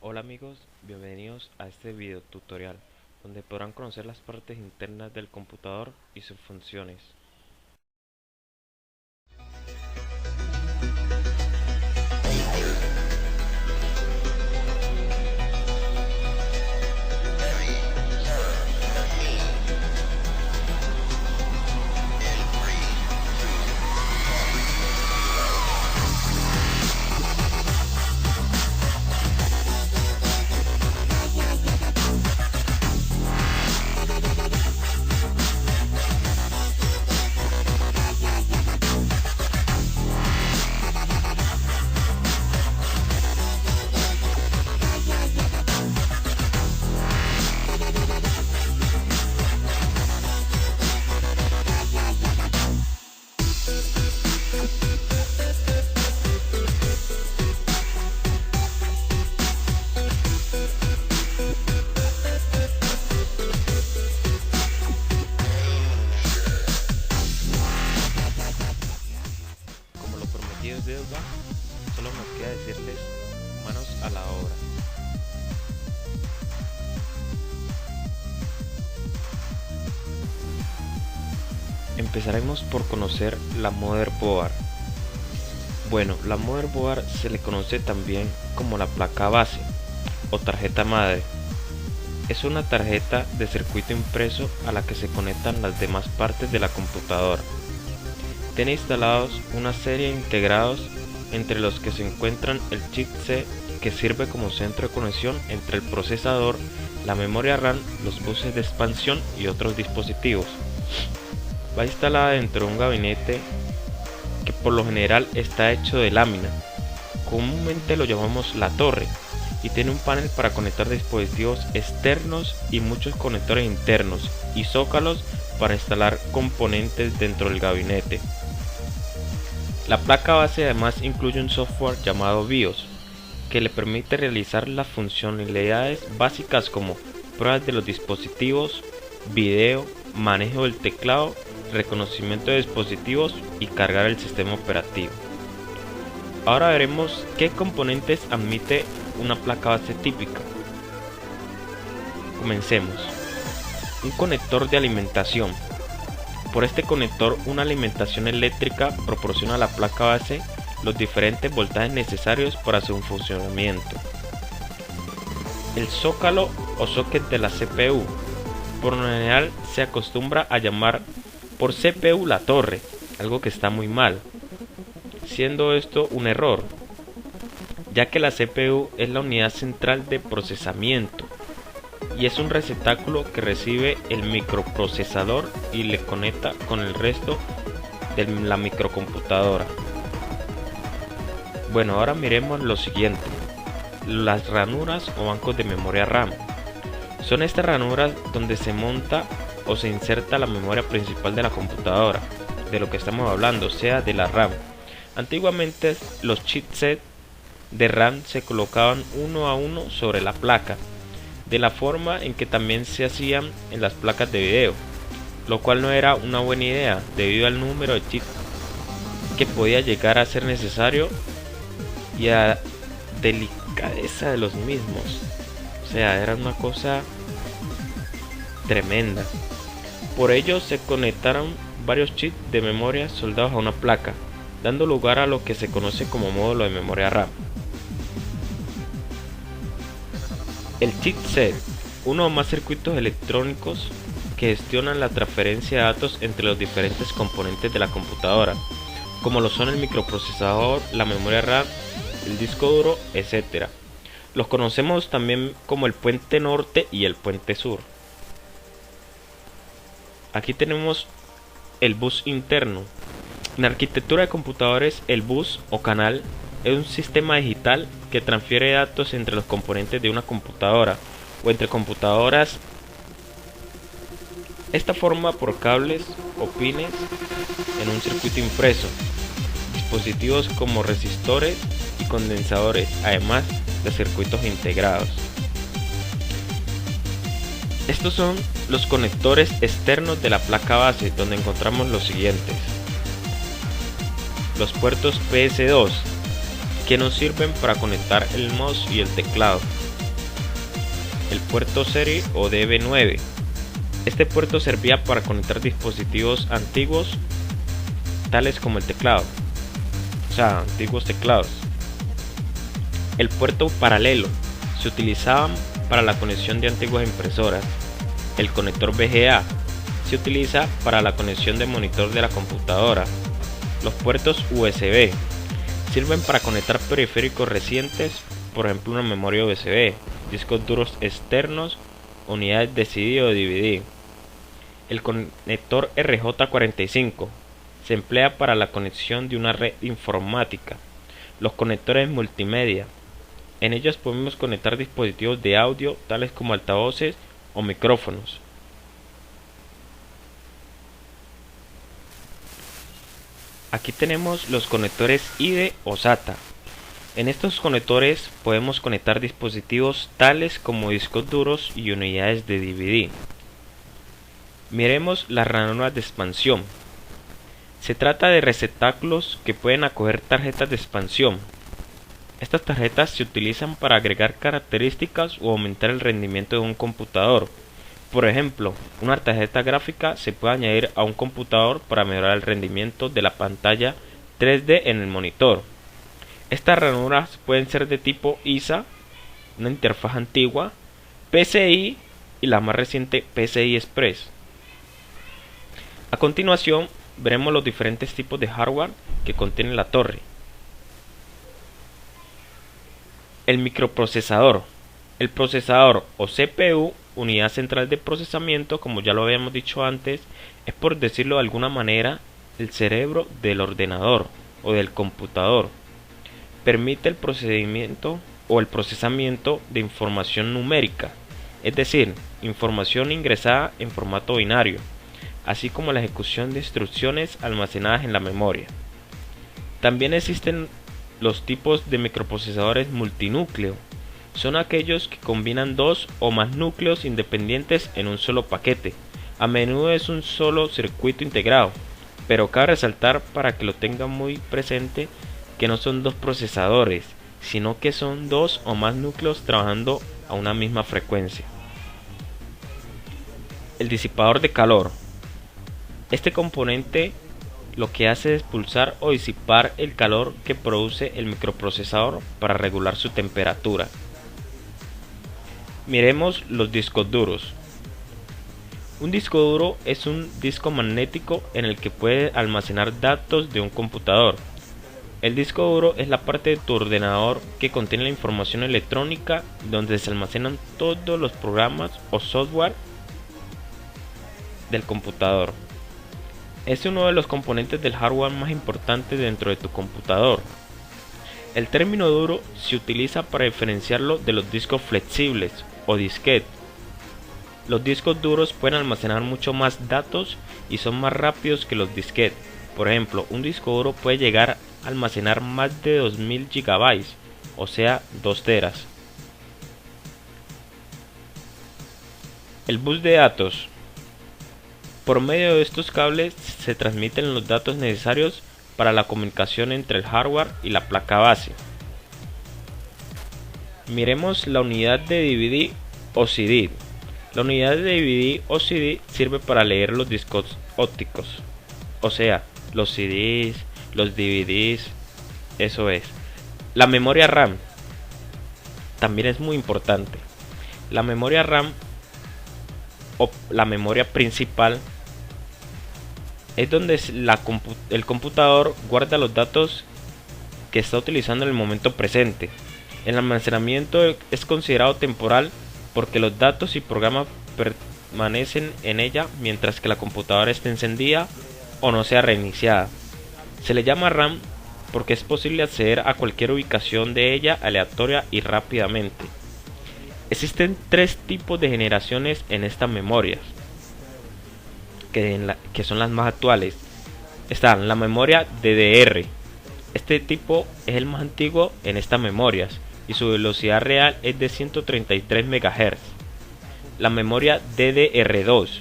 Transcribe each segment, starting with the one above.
Hola amigos, bienvenidos a este video tutorial donde podrán conocer las partes internas del computador y sus funciones. Como lo prometido es deuda, solo nos queda decirles manos a la obra. Empezaremos por conocer la motherboard. Bueno, la motherboard se le conoce también como la placa base o tarjeta madre. Es una tarjeta de circuito impreso a la que se conectan las demás partes de la computadora. Tiene instalados una serie de integrados entre los que se encuentran el chipset que sirve como centro de conexión entre el procesador, la memoria RAM, los buses de expansión y otros dispositivos. Va instalada dentro de un gabinete que por lo general está hecho de lámina. Comúnmente lo llamamos la torre y tiene un panel para conectar dispositivos externos y muchos conectores internos y zócalos para instalar componentes dentro del gabinete. La placa base además incluye un software llamado BIOS que le permite realizar las funcionalidades básicas como pruebas de los dispositivos, video, manejo del teclado, reconocimiento de dispositivos y cargar el sistema operativo. Ahora veremos qué componentes admite una placa base típica. Comencemos. Un conector de alimentación. Por este conector, una alimentación eléctrica proporciona a la placa base los diferentes voltajes necesarios para su funcionamiento. El zócalo o socket de la CPU. Por lo general se acostumbra a llamar por CPU la torre, algo que está muy mal, siendo esto un error, ya que la CPU es la unidad central de procesamiento y es un receptáculo que recibe el microprocesador y le conecta con el resto de la microcomputadora. Bueno, ahora miremos lo siguiente: las ranuras o bancos de memoria RAM. Son estas ranuras donde se monta o se inserta la memoria principal de la computadora, de lo que estamos hablando, sea de la RAM. Antiguamente los chipsets de RAM se colocaban uno a uno sobre la placa, de la forma en que también se hacían en las placas de video, lo cual no era una buena idea debido al número de chips que podía llegar a ser necesario y a la delicadeza de los mismos. O sea, era una cosa tremenda. Por ello se conectaron varios chips de memoria soldados a una placa, dando lugar a lo que se conoce como módulo de memoria RAM. El chipset, uno o más circuitos electrónicos que gestionan la transferencia de datos entre los diferentes componentes de la computadora, como lo son el microprocesador, la memoria RAM, el disco duro, etc. Los conocemos también como el puente norte y el puente sur. Aquí tenemos el bus interno. En la arquitectura de computadores, el bus o canal es un sistema digital que transfiere datos entre los componentes de una computadora o entre computadoras. Esta forma por cables o pines en un circuito impreso, dispositivos como resistores y condensadores, además de circuitos integrados. Estos son los conectores externos de la placa base, donde encontramos los siguientes: los puertos PS2, que nos sirven para conectar el mouse y el teclado. el puerto serie o DB9. Este puerto servía para conectar dispositivos antiguos, tales como el teclado, antiguos teclados. El puerto paralelo se utilizaba para la conexión de antiguas impresoras. El conector VGA se utiliza para la conexión de monitor de la computadora. Los puertos USB sirven para conectar periféricos recientes, por ejemplo una memoria USB, discos duros externos, unidades de CD o DVD. El conector RJ45 se emplea para la conexión de una red informática. Los conectores multimedia. En ellos podemos conectar dispositivos de audio tales como altavoces o micrófonos. Aquí tenemos los conectores IDE o SATA. En estos conectores podemos conectar dispositivos tales como discos duros y unidades de DVD. Miremos las ranuras de expansión. Se trata de receptáculos que pueden acoger tarjetas de expansión. Estas tarjetas se utilizan para agregar características o aumentar el rendimiento de un computador. Por ejemplo, una tarjeta gráfica se puede añadir a un computador para mejorar el rendimiento de la pantalla 3D en el monitor. Estas ranuras pueden ser de tipo ISA, una interfaz antigua, PCI y la más reciente PCI Express. A continuación, veremos los diferentes tipos de hardware que contiene la torre. El microprocesador. El procesador o CPU, unidad central de procesamiento, como ya lo habíamos dicho antes, es, por decirlo de alguna manera, el cerebro del ordenador o del computador. Permite el procedimiento o el procesamiento de información numérica, es decir, información ingresada en formato binario, así como la ejecución de instrucciones almacenadas en la memoria. También existen los tipos de microprocesadores multinúcleo. Son aquellos que combinan dos o más núcleos independientes en un solo paquete. A menudo es un solo circuito integrado, pero cabe resaltar, para que lo tengan muy presente, que no son dos procesadores, sino que son dos o más núcleos trabajando a una misma frecuencia. El disipador de calor. Este componente lo que hace es expulsar o disipar el calor que produce el microprocesador para regular su temperatura. Miremos los discos duros. Un disco duro es un disco magnético en el que puede almacenar datos de un computador. El disco duro es la parte de tu ordenador que contiene la información electrónica, donde se almacenan todos los programas o software del computador. Es uno de los componentes del hardware más importantes dentro de tu computador. El término duro se utiliza para diferenciarlo de los discos flexibles o disquete. Los discos duros pueden almacenar mucho más datos y son más rápidos que los disquetes. Por ejemplo, un disco duro puede llegar a almacenar más de 2000 GB, o sea, 2 teras. El bus de datos. Por medio de estos cables se transmiten los datos necesarios para la comunicación entre el hardware y la placa base. Miremos la unidad de DVD o CD. La unidad de DVD o CD sirve para leer los discos ópticos, o sea, los CDs, los DVDs, eso es. La memoria RAM también es muy importante. La memoria RAM o la memoria principal es donde el computador guarda los datos que está utilizando en el momento presente. El almacenamiento es considerado temporal porque los datos y programas permanecen en ella mientras que la computadora esté encendida o no sea reiniciada. Se le llama RAM porque es posible acceder a cualquier ubicación de ella aleatoria y rápidamente. Existen 3 tipos de generaciones en estas memorias, que son las más actuales. Está la memoria DDR. Este tipo es el más antiguo en estas memorias y su velocidad real es de 133 MHz. La memoria DDR2.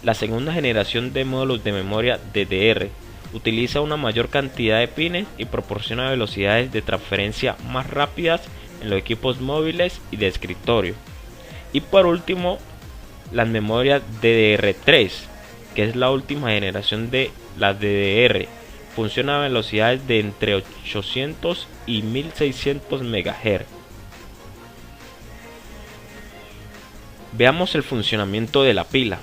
La segunda generación de módulos de memoria DDR utiliza una mayor cantidad de pines y proporciona velocidades de transferencia más rápidas en los equipos móviles y de escritorio. Y por último, las memorias DDR3, que es la última generación de las DDR. Funciona a velocidades de entre 800 y 1600 MHz. Veamos el funcionamiento de la pila.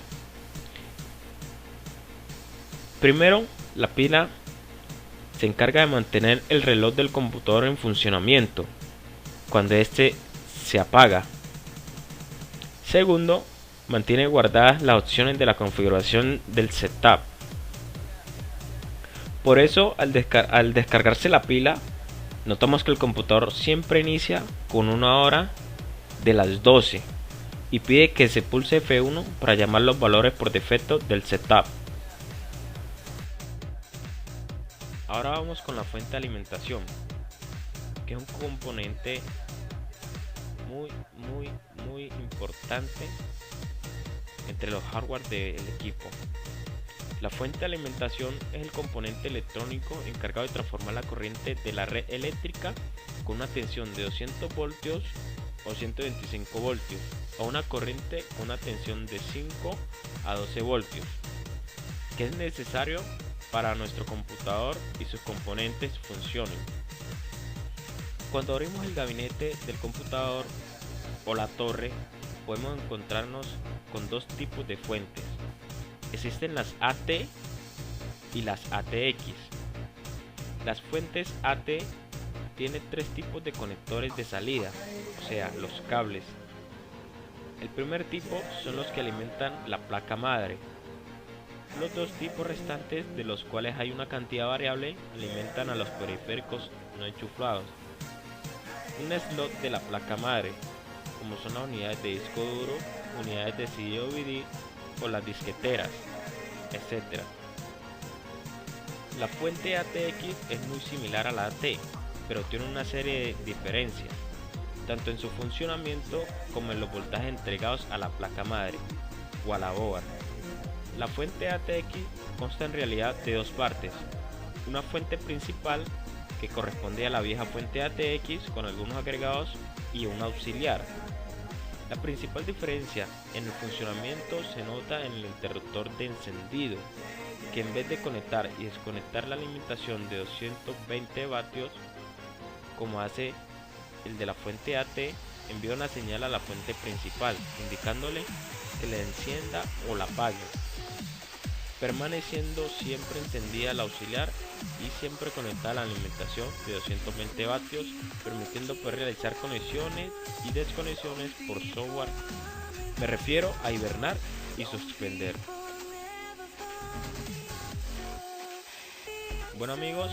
Primero, la pila se encarga de mantener el reloj del computador en funcionamiento cuando este se apaga. Segundo, mantiene guardadas las opciones de la configuración del setup. Por eso, al descargarse la pila, notamos que el computador siempre inicia con una hora de las 12 y pide que se pulse F1 para llamar los valores por defecto del setup. Ahora vamos con la fuente de alimentación, que es un componente muy importante entre los hardware del equipo. La fuente de alimentación es el componente electrónico encargado de transformar la corriente de la red eléctrica con una tensión de 200 voltios o 125 voltios a una corriente con una tensión de 5 a 12 voltios, que es necesario para nuestro computador y sus componentes funcionen. Cuando abrimos el gabinete del computador o la torre, podemos encontrarnos con dos tipos de fuentes. Existen las AT y las ATX. Las fuentes AT tienen tres tipos de conectores de salida, o sea, los cables. El primer tipo son los que alimentan la placa madre. Los dos tipos restantes, de los cuales hay una cantidad variable, alimentan a los periféricos no enchufados. Un slot de la placa madre, como son las unidades de disco duro, unidades de CD o DVD o las disqueteras, etc. La fuente ATX es muy similar a la AT, pero tiene una serie de diferencias, tanto en su funcionamiento como en los voltajes entregados a la placa madre o a la board. La fuente ATX consta en realidad de dos partes: una fuente principal, que corresponde a la vieja fuente ATX con algunos agregados, y una auxiliar. La principal diferencia en el funcionamiento se nota en el interruptor de encendido, que en vez de conectar y desconectar la alimentación de 220 vatios, como hace el de la fuente AT, envía una señal a la fuente principal, indicándole que la encienda o la apague, permaneciendo siempre encendida la auxiliar y siempre conectada a la alimentación de 220 vatios, permitiendo poder realizar conexiones y desconexiones por software. Me refiero a hibernar y suspender. Bueno amigos,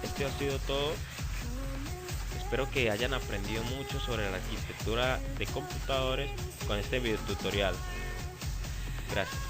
esto ha sido todo. Espero que hayan aprendido mucho sobre la arquitectura de computadores con este video tutorial. Gracias.